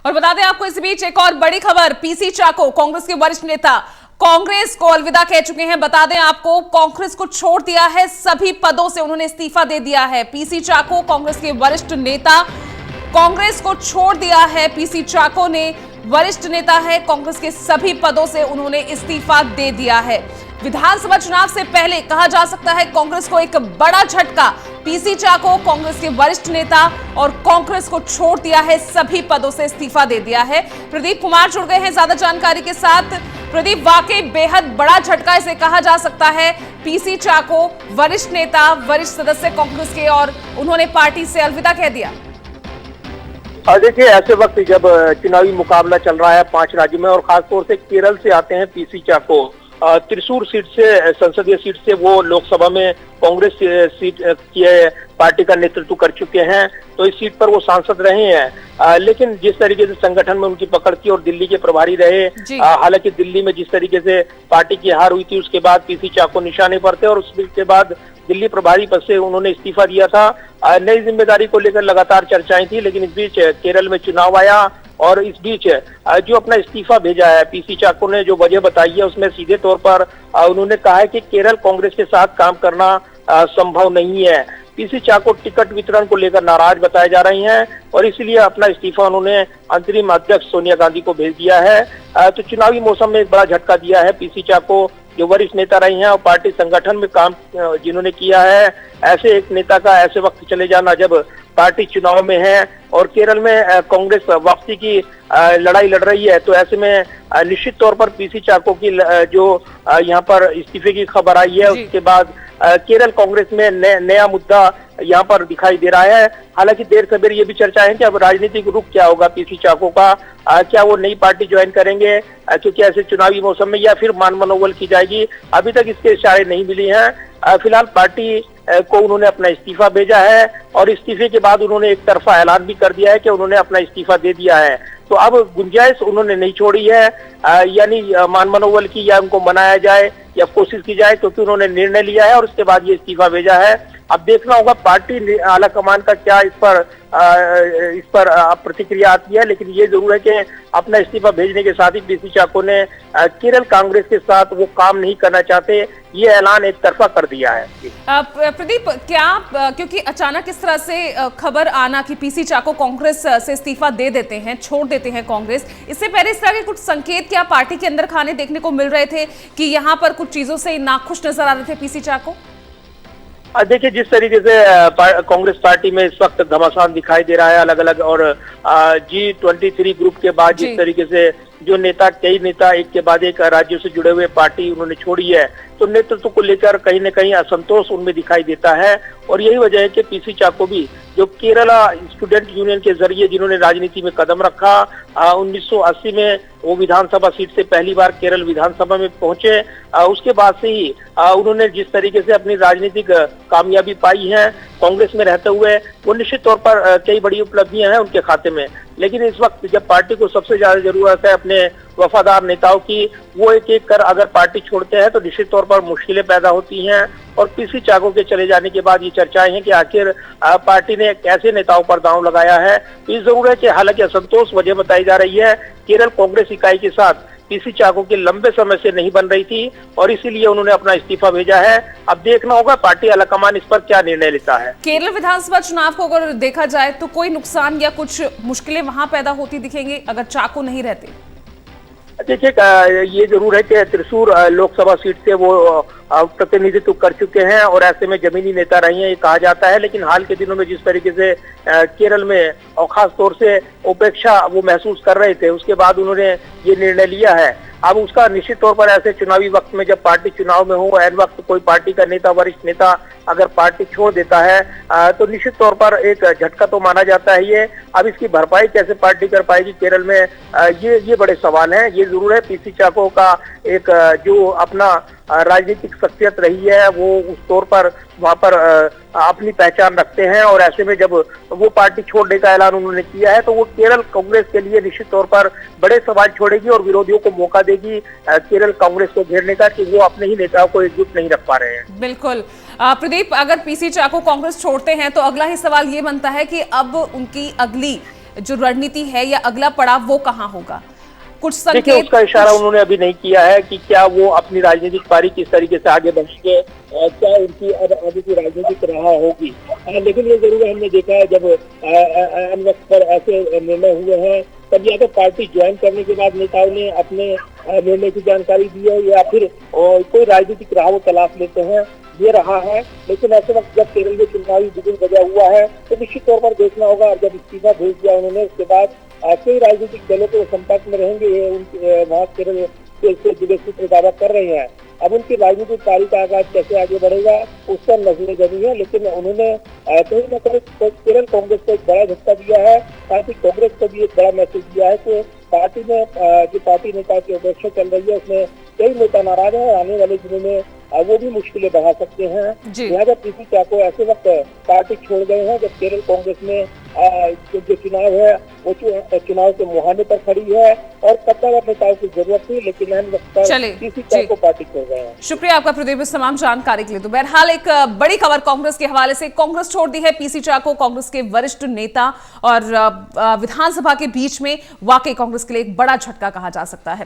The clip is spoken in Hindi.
और बता दें आपको इस बीच एक और बड़ी खबर, पीसी चाको कांग्रेस के वरिष्ठ नेता कांग्रेस को अलविदा कह चुके हैं। बता दें आपको, कांग्रेस को छोड़ दिया है, सभी पदों से उन्होंने इस्तीफा दे दिया है। पीसी चाको कांग्रेस के वरिष्ठ नेता कांग्रेस को छोड़ दिया है। पीसी चाको ने वरिष्ठ नेता है, कांग्रेस के सभी पदों से उन्होंने इस्तीफा दे दिया है। विधानसभा चुनाव से पहले कहा जा सकता है कांग्रेस को एक बड़ा झटका। पीसी चाको कांग्रेस के वरिष्ठ नेता और कांग्रेस को छोड़ दिया है, सभी पदों से इस्तीफा दे दिया है। प्रदीप कुमार जुड़ गए हैं ज्यादा जानकारी के साथ। प्रदीप, वाकई बेहद बड़ा झटका इसे कहा जा सकता है। पीसी चाको वरिष्ठ नेता, वरिष्ठ सदस्य कांग्रेस के, और उन्होंने पार्टी से अलविदा कह दिया। देखिए, ऐसे वक्त जब चुनावी मुकाबला चल रहा है 5 राज्यों में और खासतौर से केरल से आते हैं पीसी चाको। त्रिशूर सीट से, संसदीय सीट से वो लोकसभा में कांग्रेस सीट की पार्टी का नेतृत्व कर चुके हैं, तो इस सीट पर वो सांसद रहे हैं। लेकिन जिस तरीके से संगठन में उनकी पकड़ थी और दिल्ली के प्रभारी रहे, हालांकि दिल्ली में जिस तरीके से पार्टी की हार हुई थी उसके बाद पीसी चाको निशाने पर थे और उसके बाद दिल्ली प्रभारी पद से उन्होंने इस्तीफा दिया था। नई जिम्मेदारी को लेकर लगातार चर्चाएं थी, लेकिन इस बीच केरल में चुनाव आया और इस बीच जो अपना इस्तीफा भेजा है पीसी चाको ने, जो वजह बताई है उसमें सीधे तौर पर उन्होंने कहा है कि केरल कांग्रेस के साथ काम करना संभव नहीं है। पीसी चाको टिकट वितरण को लेकर नाराज बताए जा रही हैं और इसलिए अपना इस्तीफा उन्होंने अंतरिम अध्यक्ष सोनिया गांधी को भेज दिया है। तो चुनावी मौसम में एक बड़ा झटका दिया है पीसी चाको, जो वरिष्ठ नेता रही हैं और पार्टी संगठन में काम जिन्होंने किया है। ऐसे एक नेता का ऐसे वक्त चले जाना जब पार्टी चुनाव में है और केरल में कांग्रेस वापसी की लड़ाई लड़ रही है, तो ऐसे में निश्चित तौर पर पीसी चाको की जो यहाँ पर इस्तीफे की खबर आई है उसके बाद केरल कांग्रेस में नया मुद्दा यहाँ पर दिखाई दे रहा है। हालांकि देर सवेर ये भी चर्चा है कि अब राजनीतिक रुख क्या होगा पीसी चाको का, क्या वो नई पार्टी ज्वाइन करेंगे क्योंकि ऐसे चुनावी मौसम में, या फिर मान मनोबल की जाएगी, अभी तक इसके इशारे नहीं मिली हैं। फिलहाल पार्टी को उन्होंने अपना इस्तीफा भेजा है और इस्तीफे के बाद उन्होंने एक तरफा ऐलान भी कर दिया है कि उन्होंने अपना इस्तीफा दे दिया है। तो अब गुंजाइश उन्होंने नहीं छोड़ी है, यानी मान मनोबल की या उनको मनाया जाए या कोशिश की जाए, क्योंकि उन्होंने निर्णय लिया है और उसके बाद ये इस्तीफा भेजा है। अब देखना होगा पार्टी आला कमान का क्या इस पर प्रतिक्रिया आती है, लेकिन ये जरूर है कि अपना इस्तीफा भेजने के साथ ही पीसी चाको ने केरल कांग्रेस के साथ वो काम नहीं करना चाहते, ये ऐलान एक तरफा कर दिया है। प्रदीप, क्या क्योंकि अचानक इस तरह से खबर आना कि पीसी चाको कांग्रेस से इस्तीफा दे देते हैं, छोड़ देते हैं कांग्रेस, इससे पहले इस तरह के कुछ संकेत क्या पार्टी के अंदर खाने देखने को मिल रहे थे कि यहाँ पर कुछ चीजों से नाखुश नजर आ रहे थे पीसी चाको? देखिए, जिस तरीके से कांग्रेस पार्टी में इस वक्त घमासान दिखाई दे रहा है अलग अलग, और G23 ग्रुप के बाद जिस तरीके से जो कई नेता एक के बाद एक राज्यों से जुड़े हुए पार्टी उन्होंने छोड़ी है, तो नेतृत्व को लेकर कहीं न कहीं असंतोष उनमें दिखाई देता है। और यही वजह है कि पीसी चाको भी, जो केरला स्टूडेंट यूनियन के जरिए जिन्होंने राजनीति में कदम रखा, 1980 में वो विधानसभा सीट से पहली बार केरल विधानसभा में पहुंचे, उसके बाद से ही उन्होंने जिस तरीके से अपनी राजनीतिक कामयाबी पाई है कांग्रेस में रहते हुए, वो निश्चित तौर पर कई बड़ी उपलब्धियां हैं उनके खाते में। लेकिन इस वक्त जब पार्टी को सबसे ज्यादा जरूरत है अपने वफादार नेताओं की, वो एक एक कर अगर पार्टी छोड़ते हैं तो निश्चित तौर पर मुश्किलें पैदा होती हैं। और पीसी चाको के चले जाने के बाद ये चर्चाएं हैं कि आखिर पार्टी ने कैसे नेताओं पर दांव लगाया है। तो ये जरूर है कि हालांकि असंतोष वजह बताई जा रही है, केरल कांग्रेस इकाई के साथ पीसी चाको की लंबे समय से नहीं बन रही थी और इसीलिए उन्होंने अपना इस्तीफा भेजा है। अब देखना होगा पार्टी आलाकमान इस पर क्या निर्णय लेता है। केरल विधानसभा चुनाव को अगर देखा जाए तो कोई नुकसान या कुछ मुश्किलें वहां पैदा होती दिखेंगी अगर चाको नहीं रहते? देखिए, ये जरूर है कि त्रिशूर लोकसभा सीट से वो प्रतिनिधित्व कर चुके हैं और ऐसे में जमीनी नेता रही हैं ये कहा जाता है। लेकिन हाल के दिनों में जिस तरीके से केरल में और खास तौर से उपेक्षा वो महसूस कर रहे थे, उसके बाद उन्होंने ये निर्णय लिया है। अब उसका निश्चित तौर पर ऐसे चुनावी वक्त में जब पार्टी चुनाव में हो, ऐन वक्त कोई पार्टी का नेता, वरिष्ठ नेता अगर पार्टी छोड़ देता है तो निश्चित तौर पर एक झटका तो माना जाता है ये। अब इसकी भरपाई कैसे पार्टी कर पाएगी केरल में, ये बड़े सवाल हैं। ये जरूर है पीसी चाको का एक जो अपना राजनीतिक शख्सियत रही है वो उस तौर पर वहाँ पर अपनी पहचान रखते हैं और ऐसे में जब वो पार्टी छोड़ने का ऐलान उन्होंने किया है तो वो केरल कांग्रेस के लिए निश्चित तौर पर बड़े सवाल छोड़ेगी और विरोधियों को मौका देगी केरल कांग्रेस को घेरने का कि वो अपने ही नेताओं को एकजुट नहीं रख पा रहे हैं। बिल्कुल प्रदीप, अगर पीसी चाको कांग्रेस छोड़ते हैं तो अगला ही सवाल ये बनता है कि अब उनकी अगली जो रणनीति है या अगला पड़ाव वो कहां होगा? कुछ देखिए, संकेत, उसका इशारा उन्होंने अभी नहीं किया है कि क्या वो अपनी राजनीतिक पारी किस तरीके से आगे बढ़ेंगे, क्या उनकी अब आगे की राजनीतिक राह होगी। लेकिन ये जरूर हमने देखा है जब अन वक्त पर ऐसे निर्णय हुए हैं तब या तो पार्टी ज्वाइन करने के बाद नेताओं ने अपने निर्णय की जानकारी दी है या फिर कोई राजनीतिक राह तलाश लेते हैं, ये रहा है। लेकिन ऐसे वक्त जब केरल में चुनावी बिगुल बजा हुआ है तो निश्चित तौर पर देखना होगा। जब इस्तीफा भेज दिया उन्होंने उसके बाद कई राजनीतिक दलों के संपर्क में रहेंगे, ये वहाँ केरल से जुड़े सूत्र दावा कर रहे हैं। अब उनकी राजनीतिक पारी का आगाज कैसे आगे बढ़ेगा उस पर नजरें जमी है। लेकिन उन्होंने कहीं न कहीं केरल कांग्रेस को एक बड़ा झटका दिया है, साथ ही कांग्रेस को भी एक बड़ा मैसेज दिया है कि पार्टी में जो पार्टी नेता की उपेक्षा चल रही है उसमें कई नेता नाराज हैं। आने वाले दिनों में वो भी मुश्किलें बढ़ा सकते हैं। लिहाजा पीसी चाको ऐसे वक्त पार्टी छोड़ गए हैं जब केरल कांग्रेस में जो चुनाव है वो चुनाव के मुहाने पर खड़ी है और सत्तावर नेताओं की जरूरत थी, लेकिन अहम वक्त पर पीसी चाको पार्टी छोड़ गए हैं। शुक्रिया आपका प्रदीप इस तमाम जानकारी के लिए। तो बहरहाल एक बड़ी खबर कांग्रेस के हवाले से, कांग्रेस छोड़ दी है पीसी चाको, कांग्रेस के वरिष्ठ नेता और विधानसभा के बीच में वाकई कांग्रेस के लिए एक बड़ा झटका कहा जा सकता है।